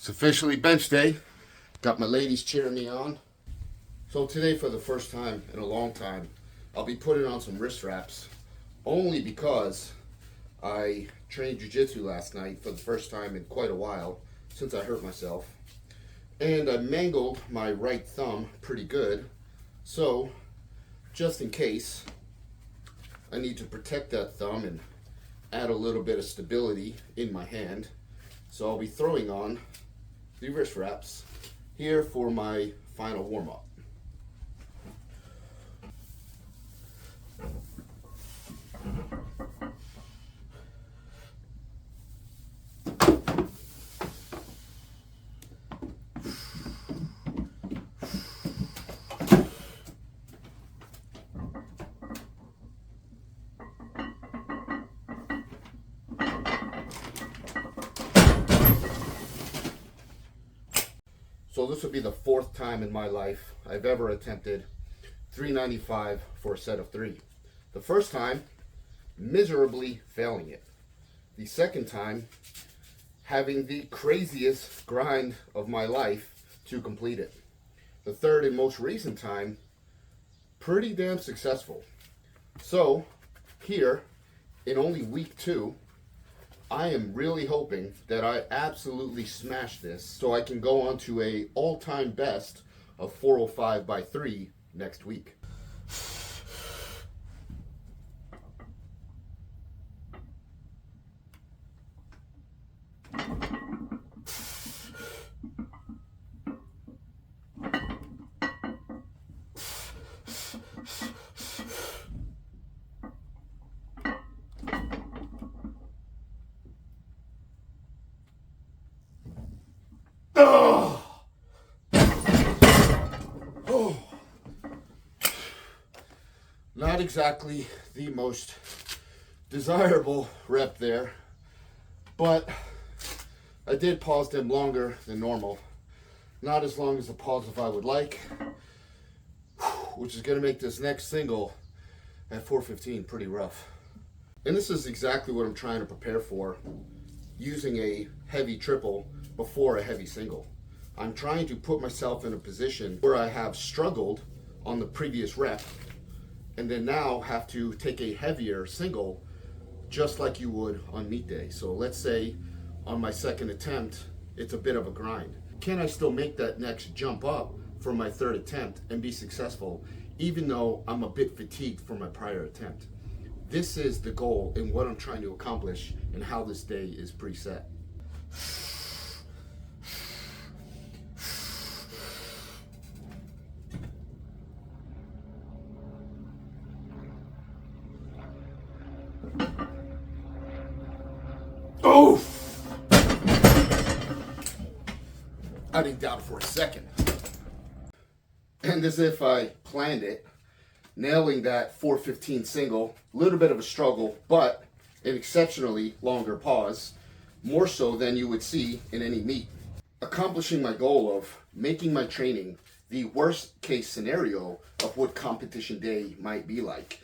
It's officially bench day. Got my ladies cheering me on. So today, for the first time in a long time, I'll be putting on some wrist wraps, only because I trained jiu-jitsu last night for the first time in quite a while since I hurt myself. And I mangled my right thumb pretty good. So just in case, I need to protect that thumb and add a little bit of stability in my hand. So I'll be throwing on the wrist wraps here for my final warm-up. So this would be the fourth time in my life I've ever attempted 395 for a set of 3. The first time, miserably failing it. The second time, having the craziest grind of my life to complete it. The third and most recent time, pretty damn successful. So here, in only week 2, I am really hoping that I absolutely smash this so I can go on to a all-time best of 405 by 3 next week. Not exactly the most desirable rep there, but I did pause them longer than normal. Not as long as the pause if I would like, which is going to make this next single at 415 pretty rough. And this is exactly what I'm trying to prepare for, using a heavy triple before a heavy single. I'm trying to put myself in a position where I have struggled on the previous rep and then now have to take a heavier single just like you would on meet day. So let's say on my second attempt, it's a bit of a grind. Can I still make that next jump up for my third attempt and be successful, even though I'm a bit fatigued from my prior attempt? This is the goal and what I'm trying to accomplish and how this day is preset. Oh! I didn't doubt it for a second. And as if I planned it, nailing that 415 single, a little bit of a struggle, but an exceptionally longer pause, more so than you would see in any meet. Accomplishing my goal of making my training the worst case scenario of what competition day might be like.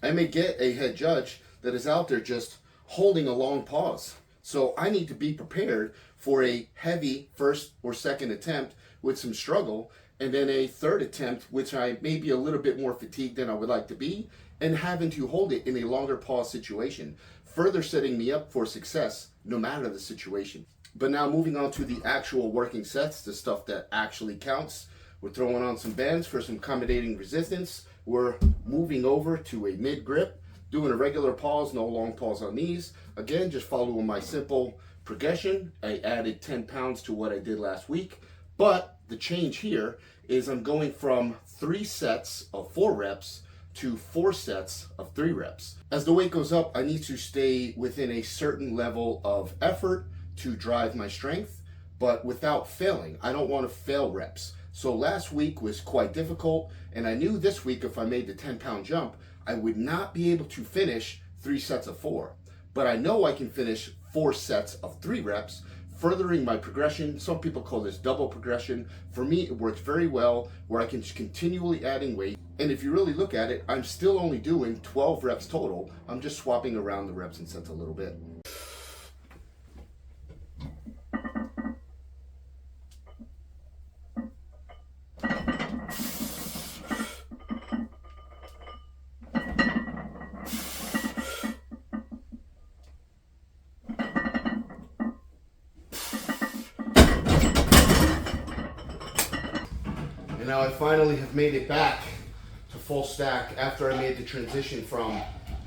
I may get a head judge that is out there just holding a long pause. So I need to be prepared for a heavy first or second attempt with some struggle, and then a third attempt, which I may be a little bit more fatigued than I would like to be, and having to hold it in a longer pause situation, further setting me up for success no matter the situation. But now moving on to the actual working sets, the stuff that actually counts. We're throwing on some bands for some accommodating resistance. We're moving over to a mid grip, doing a regular pause, no long pause on these. Again, just following my simple progression. I added 10 pounds to what I did last week. But the change here is I'm going from 3 sets of 4 reps to 4 sets of 3 reps. As the weight goes up, I need to stay within a certain level of effort to drive my strength, but without failing. I don't want to fail reps. So last week was quite difficult, and I knew this week if I made the 10-pound jump, I would not be able to finish 3 sets of 4. But I know I can finish 4 sets of 3 reps, furthering my progression. Some people call this double progression. For me, it works very well, where I can just continually adding weight. And if you really look at it, I'm still only doing 12 reps total. I'm just swapping around the reps and sets a little bit. And now I finally have made it back to full stack after I made the transition from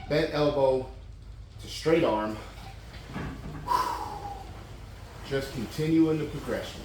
bent elbow to straight arm. Just continuing the progression.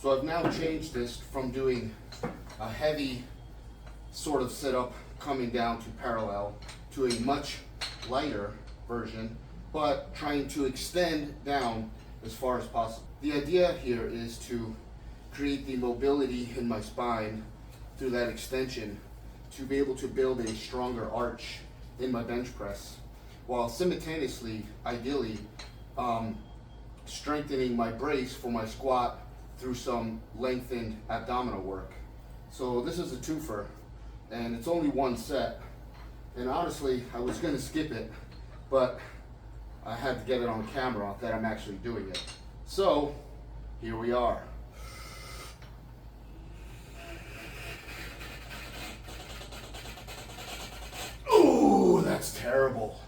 So I've now changed this from doing a heavy sort of sit-up coming down to parallel to a much lighter version, but trying to extend down as far as possible. The idea here is to create the mobility in my spine through that extension to be able to build a stronger arch in my bench press, while simultaneously, ideally, strengthening my brace for my squat through some lengthened abdominal work. So this is a twofer, and it's only one set. And honestly, I was gonna skip it, but I had to get it on camera that I'm actually doing it. So here we are. Ooh, that's terrible.